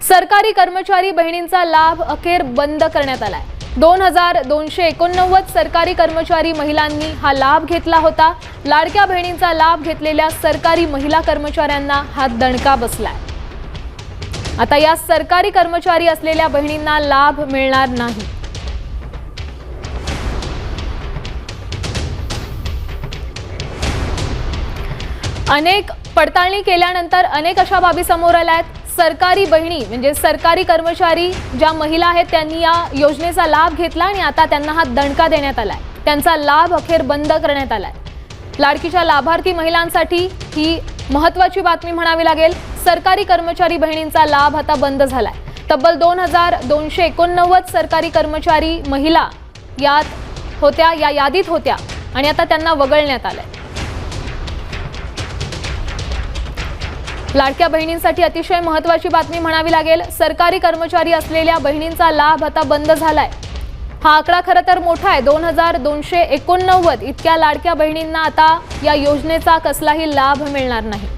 सरकारी कर्मचारी बहिणींचा लाभ अखेर बंद करण्यात आलाय। 2289 सरकारी कर्मचारी महिलांनी हा लाभ घेतला होता। लाडक्या बहिणींचा लाभ घेतलेल्या सरकारी महिला कर्मचाऱ्यांना हा दणका बसलाय। आता या सरकारी कर्मचारी असलेल्या बहिणींना लाभ मिळणार नाही। अनेक पडताळणी केल्यानंतर अनेक अशा बाबी समोर आल्या आहेत। सरकारी बहिणी म्हणजे सरकारी कर्मचारी ज्या महिला आहेत त्यांनी या योजनेचा लाभ घेतला आणि आता त्यांना हा दणका देण्यात आलाय। त्यांचा लाभ अखेर बंद करण्यात आलाय। लाडकीच्या लाभार्थी महिलांसाठी ही महत्त्वाची बातमी म्हणावी लागेल। सरकारी कर्मचारी बहिणींचा लाभ आता बंद झालाय। तब्बल 2289 सरकारी कर्मचारी महिला यात होत्या, या यादीत होत्या आणि आता त्यांना वगळण्यात आलंय। लाडक्या बहिणींसाठी अतिशय महत्त्वाची बातमी म्हणावी लागेल। सरकारी कर्मचारी असलेल्या बहिणींचा लाभ आता बंद झालाय। हा आकडा खरं तर मोठा आहे। 2289 इतक्या लाडक्या बहिणींना आता या योजनेचा कसलाही लाभ मिळणार नाही।